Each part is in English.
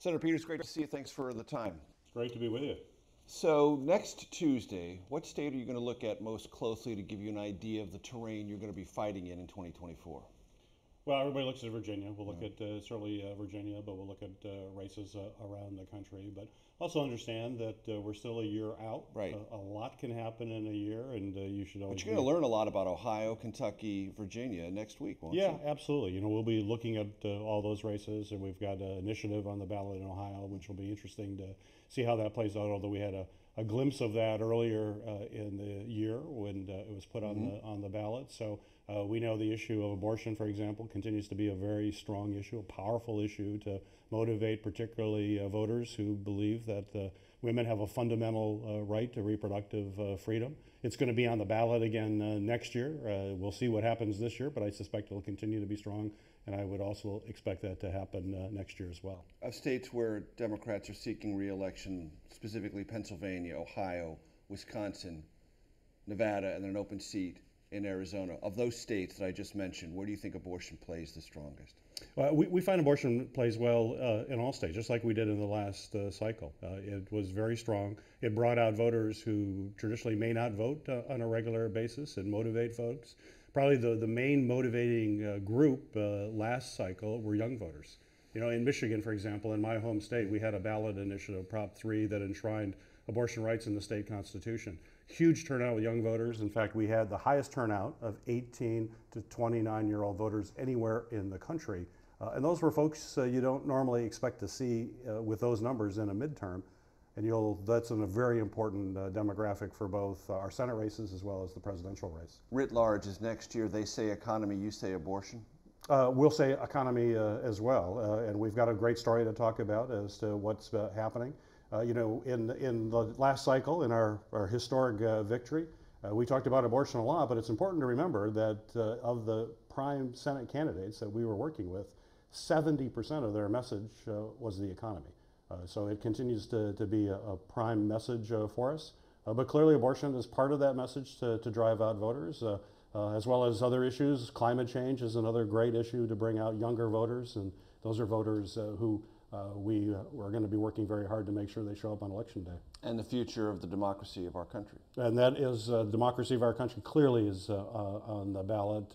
Senator Peters, great to see you. Thanks for the time. Great to be with you. So next Tuesday, what state are you going to look at most closely to give you an idea of the terrain you're going to be fighting in 2024? Well, everybody looks at Virginia. We'll look at certainly Virginia, but we'll look at races around the country. But also understand that we're still a year out. Right. A lot can happen in a year, and you should always. But you're going to learn a lot about Ohio, Kentucky, Virginia next week, won't you? Yeah, absolutely. You know, we'll be looking at all those races, and we've got an initiative on the ballot in Ohio, which will be interesting to see how that plays out. Although we had a glimpse of that earlier in the year when it was put on the ballot. So we know the issue of abortion, for example, continues to be a very strong issue, a powerful issue to motivate particularly voters who believe that women have a fundamental right to reproductive freedom. It's going to be on the ballot again next year. We'll see what happens this year, but I suspect it'll continue to be strong, and I would also expect that to happen next year as well. Of states where Democrats are seeking re-election, specifically Pennsylvania, Ohio, Wisconsin, Nevada, and then an open seat in Arizona, of those states that I just mentioned, where do you think abortion plays the strongest? We find abortion plays well in all states, just like we did in the last cycle. It was very strong. It brought out voters who traditionally may not vote on a regular basis and motivate folks. Probably the main motivating group last cycle were young voters. You know, in Michigan, for example, in my home state, we had a ballot initiative, Prop 3, that enshrined abortion rights in the state constitution. Huge turnout with young voters. In fact, we had the highest turnout of 18 to 29-year-old voters anywhere in the country. And those were folks you don't normally expect to see with those numbers in a midterm. And that's a very important demographic for both our Senate races as well as the presidential race. Writ large is next year. They say economy, you say abortion? We'll say economy as well. And we've got a great story to talk about as to what's happening. You know, in the last cycle, in our historic victory, we talked about abortion a lot, but it's important to remember that of the prime Senate candidates that we were working with, 70% of their message was the economy. So it continues to be a prime message for us. But clearly abortion is part of that message to drive out voters, as well as other issues. Climate change is another great issue to bring out younger voters, and those are voters who we're going to be working very hard to make sure they show up on Election Day. And the future of the democracy of our country. And that is, democracy of our country clearly is on the ballot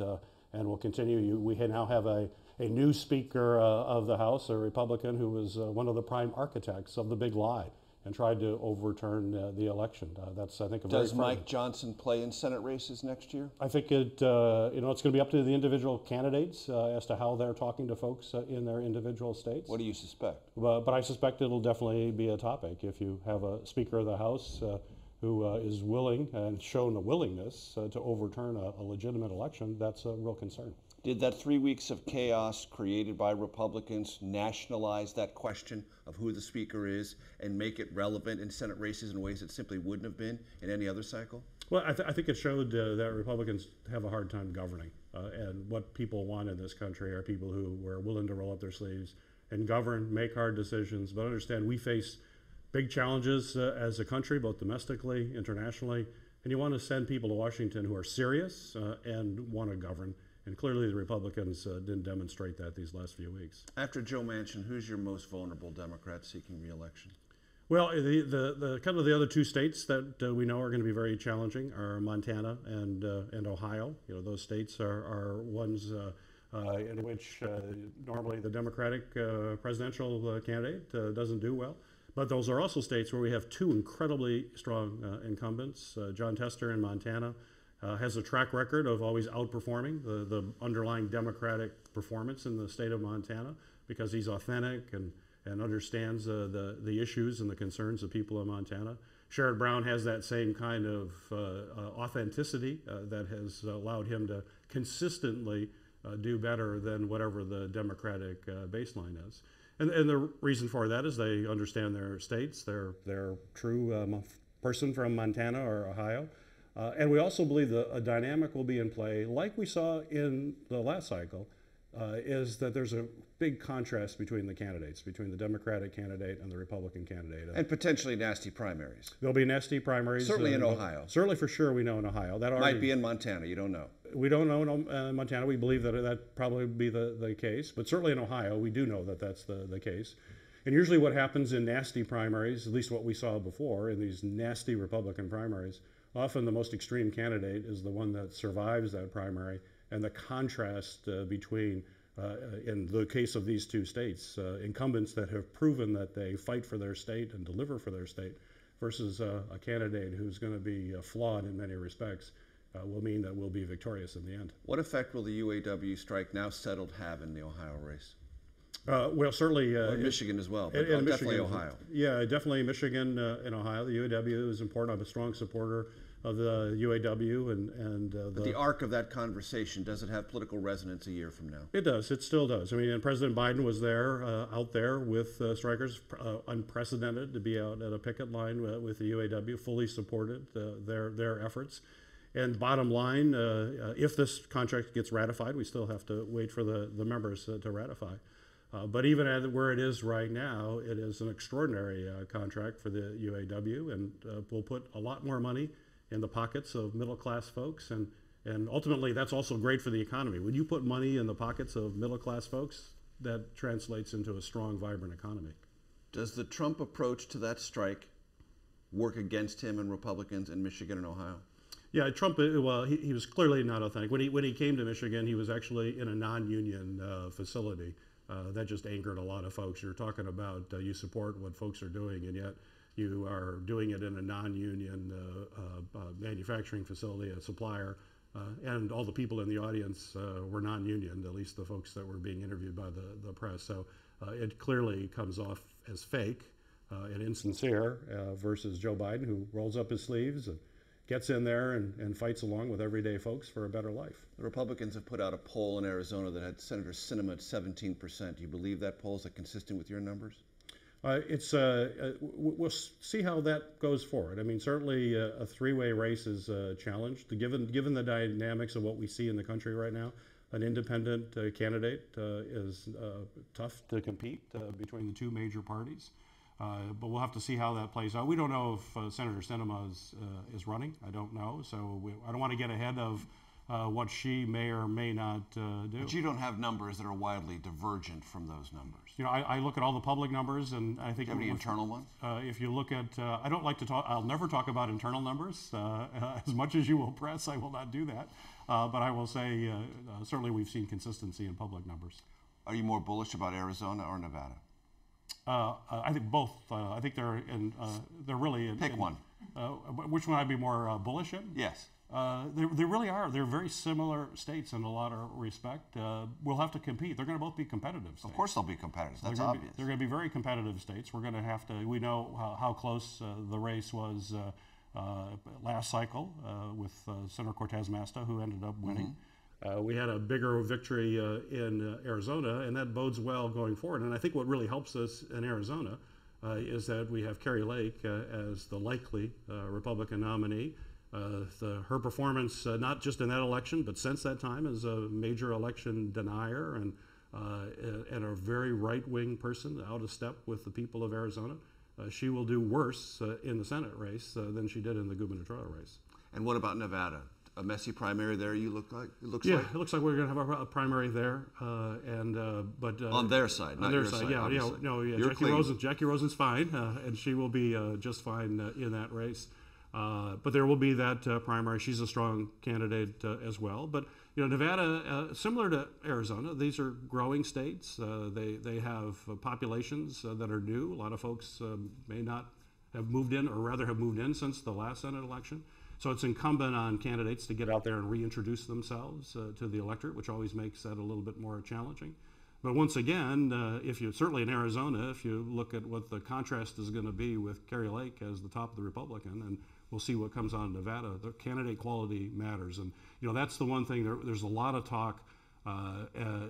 and will continue. We now have a new Speaker of the House, a Republican who was one of the prime architects of the big lie and tried to overturn the election. That's, I think, a very Does Mike Johnson play in Senate races next year? I think it's going to be up to the individual candidates as to how they're talking to folks in their individual states. What do you suspect? But I suspect it'll definitely be a topic. If you have a Speaker of the House who is willing and shown a willingness to overturn a legitimate election, that's a real concern. Did that 3 weeks of chaos created by Republicans nationalize that question of who the Speaker is and make it relevant in Senate races in ways that simply wouldn't have been in any other cycle? Well, I think it showed that Republicans have a hard time governing. And what people want in this country are people who are willing to roll up their sleeves and govern, make hard decisions, but understand we face big challenges as a country, both domestically, internationally, and you want to send people to Washington who are serious and want to govern. And clearly the Republicans didn't demonstrate that these last few weeks. After Joe Manchin, who's your most vulnerable Democrat seeking re-election? Well, the kind of the other two states that we know are going to be very challenging are Montana and Ohio. You know, those states are ones in which normally the Democratic presidential candidate doesn't do well. But those are also states where we have two incredibly strong incumbents. John Tester in Montana has a track record of always outperforming the underlying Democratic performance in the state of Montana because he's authentic and understands the issues and the concerns of people in Montana. Sherrod Brown has that same kind of authenticity that has allowed him to consistently do better than whatever the Democratic baseline is. And the reason for that is they understand their states, they're true person from Montana or Ohio. And we also believe that a dynamic will be in play, like we saw in the last cycle, is that there's a big contrast between the candidates, between the Democratic candidate and the Republican candidate. And potentially nasty primaries. There'll be nasty primaries. Certainly in Ohio. Certainly for sure we know in Ohio. That might be in Montana, you don't know. We don't know in Montana. We believe that that probably be the case. But certainly in Ohio, we do know that that's the case. And usually what happens in nasty primaries, at least what we saw before in these nasty Republican primaries, often the most extreme candidate is the one that survives that primary, and the contrast between, in the case of these two states, incumbents that have proven that they fight for their state and deliver for their state versus a candidate who's going to be flawed in many respects, will mean that we'll be victorious in the end. What effect will the UAW strike, now settled, have in the Ohio race? Well, certainly in Michigan as well, but definitely Ohio. Yeah, definitely Michigan and Ohio. The UAW is important. I'm a strong supporter of the UAW, and but the arc of that conversation, does it have political resonance a year from now? It does. It still does. I mean, and President Biden was there, out there with strikers, unprecedented to be out at a picket line with the UAW, fully supported their efforts. And bottom line, if this contract gets ratified, we still have to wait for the members to ratify. But even at where it is right now, it is an extraordinary contract for the UAW, and will put a lot more money in the pockets of middle-class folks, and ultimately that's also great for the economy. When you put money in the pockets of middle-class folks, that translates into a strong, vibrant economy. Does the Trump approach to that strike work against him and Republicans in Michigan and Ohio? Yeah, Trump, well, he was clearly not authentic. When he came to Michigan, he was actually in a non-union facility. That just angered a lot of folks. You're talking about you support what folks are doing, and yet you are doing it in a non-union manufacturing facility, a supplier, and all the people in the audience were non-union, at least the folks that were being interviewed by the press. So it clearly comes off as fake and insincere versus Joe Biden, who rolls up his sleeves and gets in there and fights along with everyday folks for a better life. The Republicans have put out a poll in Arizona that had Senator Sinema at 17%. Do you believe that poll? Is that consistent with your numbers? We'll see how that goes forward. I mean, certainly a three-way race is challenged. Given the dynamics of what we see in the country right now, an independent candidate is tough to compete between the two major parties. But we'll have to see how that plays out. We don't know if Senator Sinema is running. I don't know. So I don't want to get ahead of what she may or may not do. But you don't have numbers that are widely divergent from those numbers. You know, I look at all the public numbers, and I think. Do you have any internal ones? If you look at, I don't like to talk. I'll never talk about internal numbers. As much as you will press, I will not do that. But I will say, certainly we've seen consistency in public numbers. Are you more bullish about Arizona or Nevada? I think both. I think they're really in. Pick one. Which one I'd be more bullish in? Yes. They really are. They're very similar states in a lot of respect. We'll have to compete. They're going to both be competitive states. Of course they'll be competitive. That's obvious. They're going to be very competitive states. We're going to have to. We know how close the race was last cycle with Senator Cortez Masto, who ended up winning. We had a bigger victory in Arizona, and that bodes well going forward. And I think what really helps us in Arizona is that we have Kari Lake as the likely Republican nominee. Her performance, not just in that election, but since that time, as a major election denier and a very right-wing person, out of step with the people of Arizona. She will do worse in the Senate race than she did in the gubernatorial race. And what about Nevada? A messy primary there, it looks like? It looks like we're going to have a primary there, but on their side, not on their your side. Jackie Rosen's fine, and she will be just fine in that race. But there will be that primary. She's a strong candidate as well. But Nevada, similar to Arizona, these are growing states. They have populations that are new. A lot of folks may not have moved in, or rather have moved in since the last Senate election. So it's incumbent on candidates to get out there and reintroduce themselves to the electorate, which always makes that a little bit more challenging. But once again, certainly in Arizona, if you look at what the contrast is going to be with Kari Lake as the top of the Republican, and we'll see what comes on in Nevada, the candidate quality matters. And that's the one thing, there's a lot of talk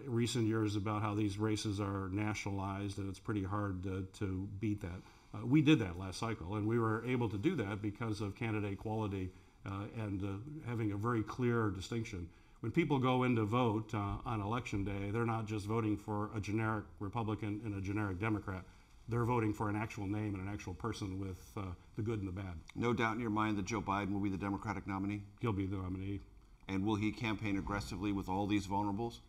recent years about how these races are nationalized, and it's pretty hard to beat that. We did that last cycle, and we were able to do that because of candidate quality and having a very clear distinction. When people go in to vote on Election Day, they're not just voting for a generic Republican and a generic Democrat. They're voting for an actual name and an actual person with the good and the bad. No doubt in your mind that Joe Biden will be the Democratic nominee? He'll be the nominee. And will he campaign aggressively with all these vulnerables?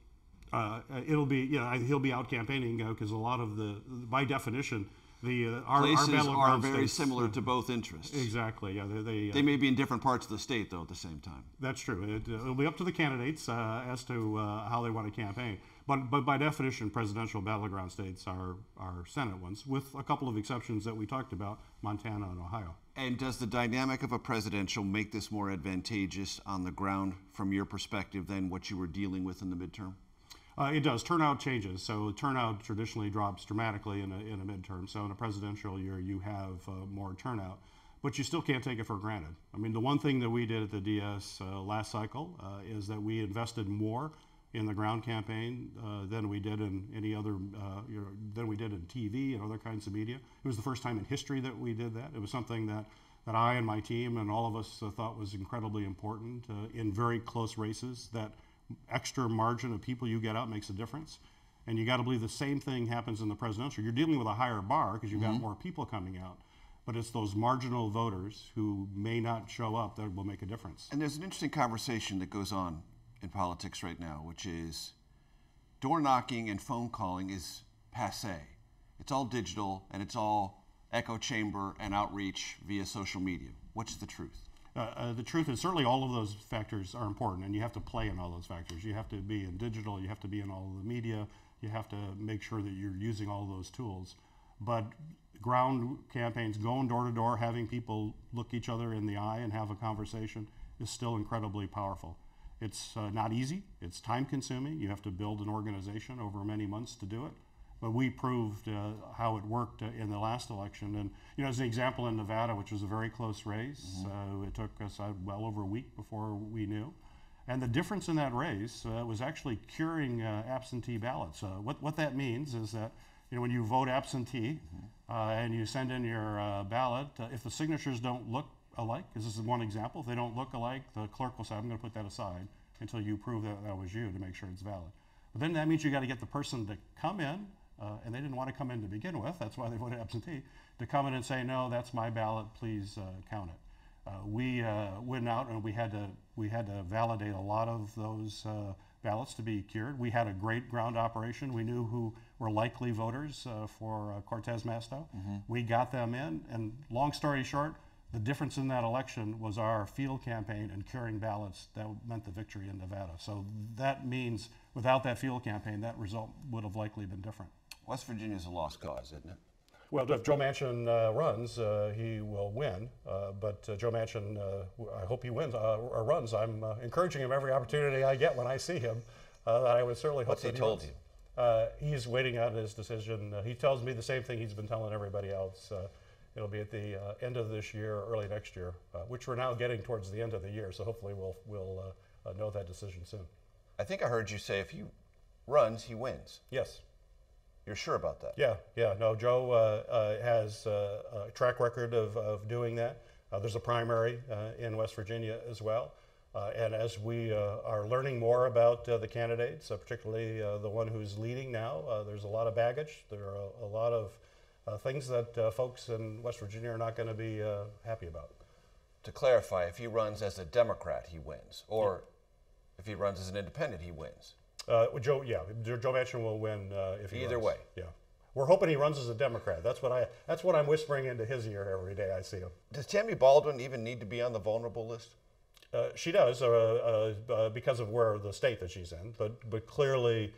It'll be, he'll be out campaigning because a lot of by definition, our places battleground are very states, similar to both interests. Exactly. Yeah, they may be in different parts of the state though at the same time. That's true. It'll be up to the candidates as to how they want to campaign. But by definition, presidential battleground states are Senate ones, with a couple of exceptions that we talked about, Montana and Ohio. And does the dynamic of a presidential make this more advantageous on the ground from your perspective than what you were dealing with in the midterm? It does. Turnout changes. So turnout traditionally drops dramatically in a midterm. So in a presidential year, you have more turnout. But you still can't take it for granted. I mean, the one thing that we did at the DS last cycle is that we invested more in the ground campaign than we did in any other, than we did in TV and other kinds of media. It was the first time in history that we did that. It was something that I and my team and all of us thought was incredibly important in very close races. That extra margin of people you get out makes a difference. And you got to believe the same thing happens in the presidential. You're dealing with a higher bar because you've got more people coming out. But it's those marginal voters who may not show up that will make a difference. And there's an interesting conversation that goes on in politics right now, which is door knocking and phone calling is passé. It's all digital and it's all echo chamber and outreach via social media. What's the truth? The truth is certainly all of those factors are important, and you have to play in all those factors. You have to be in digital, you have to be in all of the media, you have to make sure that you're using all those tools. But ground campaigns, going door to door, having people look each other in the eye and have a conversation is still incredibly powerful. It's not easy, it's time consuming. You have to build an organization over many months to do it. But we proved how it worked in the last election. And as an example in Nevada, which was a very close race, it took us well over a week before we knew. And the difference in that race was actually curing absentee ballots. What that means is that when you vote absentee and you send in your ballot, if the signatures don't look alike, because this is one example, if they don't look alike, the clerk will say, I'm going to put that aside until you prove that that was you to make sure it's valid. But then that means you got to get the person to come in, and they didn't want to come in to begin with, that's why they voted absentee, to come in and say, no, that's my ballot, please count it. We went out and we had to validate a lot of those ballots to be cured. We had a great ground operation. We knew who were likely voters for Cortez Masto. We got them in, and long story short, the difference in that election was our field campaign and curing ballots that meant the victory in Nevada. So that means without that field campaign, that result would have likely been different. West Virginia is a lost cause, isn't it? Well, if Joe Manchin runs, he will win. But Joe Manchin, I hope he wins or runs. I'm encouraging him every opportunity I get when I see him. I would certainly hope. What's he told you? He's waiting on his decision. He tells me the same thing he's been telling everybody else. It'll be at the end of this year, early next year, which we're now getting towards the end of the year. So hopefully we'll know that decision soon. I think I heard you say if he runs, he wins. Yes. You're sure about that? Yeah. No, Joe has a track record of doing that. There's a primary in West Virginia as well. And as we are learning more about the candidates, particularly the one who's leading now, there's a lot of baggage. There are a lot of things that folks in West Virginia are not going to be happy about. To clarify, if he runs as a Democrat, he wins. Or if he runs as an independent, he wins. Joe Manchin will win if he Either runs. way. Yeah. We're hoping he runs as a Democrat. That's what I'm whispering into his ear every day I see him. Does Tammy Baldwin even need to be on the vulnerable list? She does because of where the state that she's in. But clearly,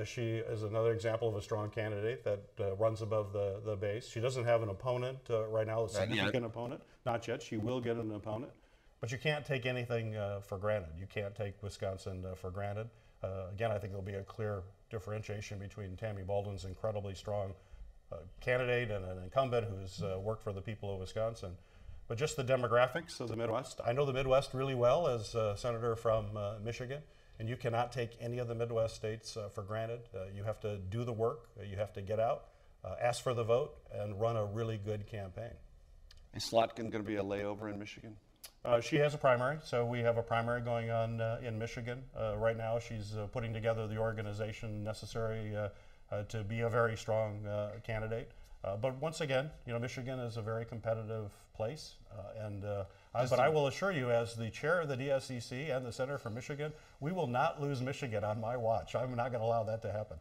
she is another example of a strong candidate that runs above the base. She doesn't have an opponent right now, a significant opponent. Not yet. She will get an opponent. But you can't take anything for granted. You can't take Wisconsin for granted. Again, I think there'll be a clear differentiation between Tammy Baldwin's incredibly strong candidate and an incumbent who's worked for the people of Wisconsin. But just the demographics of the Midwest. I know the Midwest really well as a senator from Michigan, and you cannot take any of the Midwest states for granted. You have to do the work, you have to get out, ask for the vote, and run a really good campaign. Is Slotkin going to be a layover in Michigan? She has a primary, so we have a primary going on in Michigan. Right now she's putting together the organization necessary to be a very strong candidate. But once again, Michigan is a very competitive place, but I will assure you, as the chair of the DSCC and the Senator from Michigan, we will not lose Michigan on my watch. I'm not going to allow that to happen.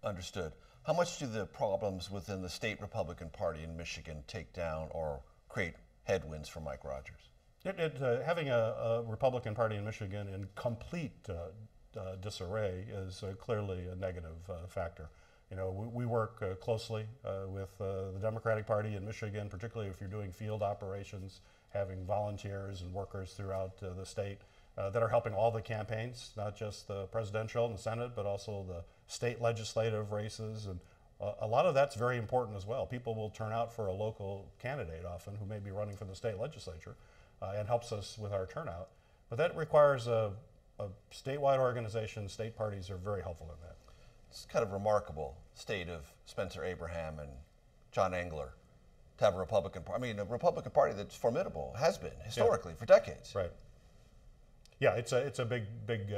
Understood. How much do the problems within the state Republican Party in Michigan take down or create headwinds for Mike Rogers? Having a Republican Party in Michigan in complete disarray is clearly a negative factor. We work closely with the Democratic Party in Michigan, particularly if you're doing field operations, having volunteers and workers throughout the state that are helping all the campaigns, not just the presidential and Senate, but also the state legislative races. And a lot of that's very important as well. People will turn out for a local candidate often who may be running for the state legislature and helps us with our turnout. But that requires a statewide organization. State parties are very helpful in that. It's kind of remarkable state of Spencer Abraham and John Engler to have a Republican Party. I mean, a Republican Party that's formidable, has been historically for decades. Right. Yeah, it's a big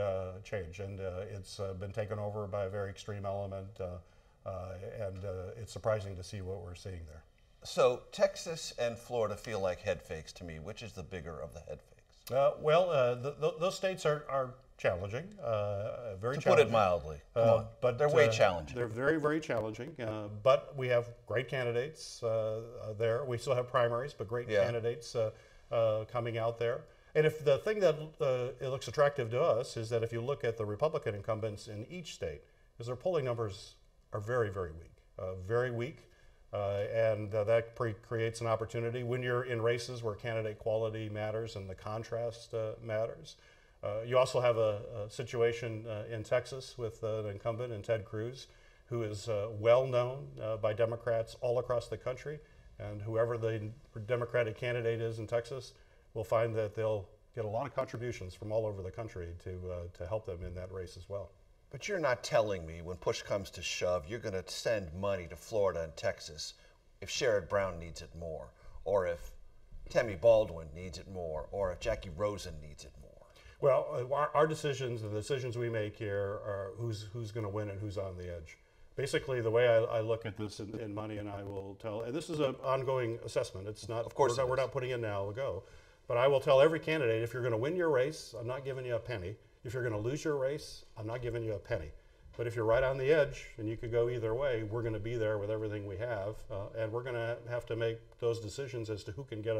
change, and it's been taken over by a very extreme element, and it's surprising to see what we're seeing there. So Texas and Florida feel like head fakes to me. Which is the bigger of the head fakes? Those states are challenging, very challenging. To put it mildly, come on. But they're way challenging. They're very, very challenging. But we have great candidates there. We still have primaries, but great candidates coming out there. And if the thing that it looks attractive to us is that if you look at the Republican incumbents in each state, is their polling numbers are very, very weak, and that creates an opportunity when you're in races where candidate quality matters and the contrast matters. You also have a situation in Texas with an incumbent in Ted Cruz, who is well known by Democrats all across the country, and whoever the Democratic candidate is in Texas will find that they'll get a lot of contributions from all over the country to help them in that race as well. But you're not telling me when push comes to shove, you're going to send money to Florida and Texas if Sherrod Brown needs it more, or if Tammy Baldwin needs it more, or if Jackie Rosen needs it more. Well, our decisions, the decisions we make here are who's going to win and who's on the edge. Basically, the way I look at this in money, and I will tell, and this is an ongoing assessment. It's not, of course, we're not putting in now, go. But I will tell every candidate, if you're going to win your race, I'm not giving you a penny. If you're going to lose your race, I'm not giving you a penny. But if you're right on the edge, and you could go either way, we're going to be there with everything we have, and we're going to have to make those decisions as to who can get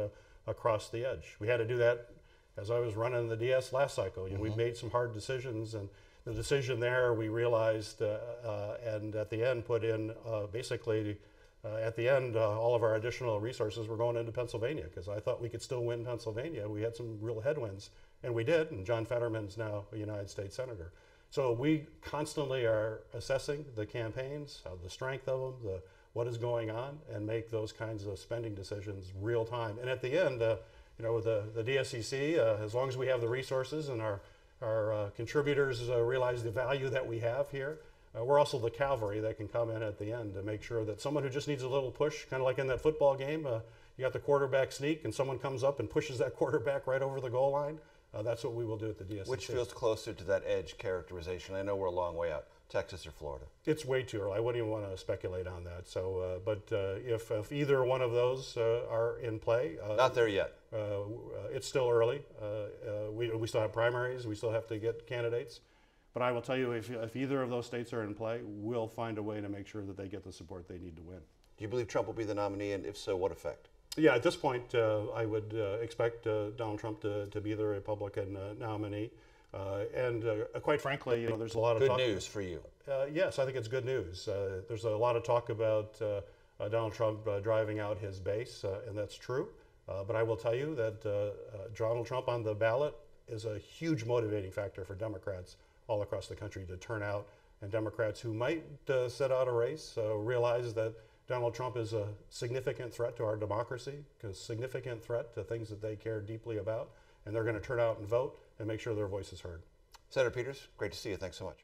across the edge. We had to do that as I was running the DS last cycle. We made some hard decisions, and the decision there we realized, and at the end put in basically. At the end, all of our additional resources were going into Pennsylvania because I thought we could still win Pennsylvania. We had some real headwinds, and we did, and John Fetterman's now a United States Senator. So we constantly are assessing the campaigns, the strength of them, what is going on, and make those kinds of spending decisions real time. And at the end, the DSCC, as long as we have the resources and our contributors realize the value that we have here, we're also the cavalry that can come in at the end to make sure that someone who just needs a little push, kind of like in that football game, you got the quarterback sneak and someone comes up and pushes that quarterback right over the goal line. That's what we will do at the DSCC. Which feels closer to that edge characterization? I know we're a long way out. Texas or Florida? It's way too early. I wouldn't even want to speculate on that. So, but if either one of those are in play, not there yet. It's still early. We still have primaries. We still have to get candidates. But I will tell you, if either of those states are in play, we'll find a way to make sure that they get the support they need to win. Do you believe Trump will be the nominee, and if so, what effect? Yeah, at this point, I would expect Donald Trump to be the Republican nominee. And quite frankly, there's a lot of talk. Good news for you. Yes, I think it's good news. There's a lot of talk about Donald Trump driving out his base, and that's true. But I will tell you that Donald Trump on the ballot is a huge motivating factor for Democrats all across the country to turn out, and Democrats who might set out a race realize that Donald Trump is a significant threat to our democracy, a significant threat to things that they care deeply about, and they're going to turn out and vote and make sure their voice is heard. Senator Peters, great to see you. Thanks so much.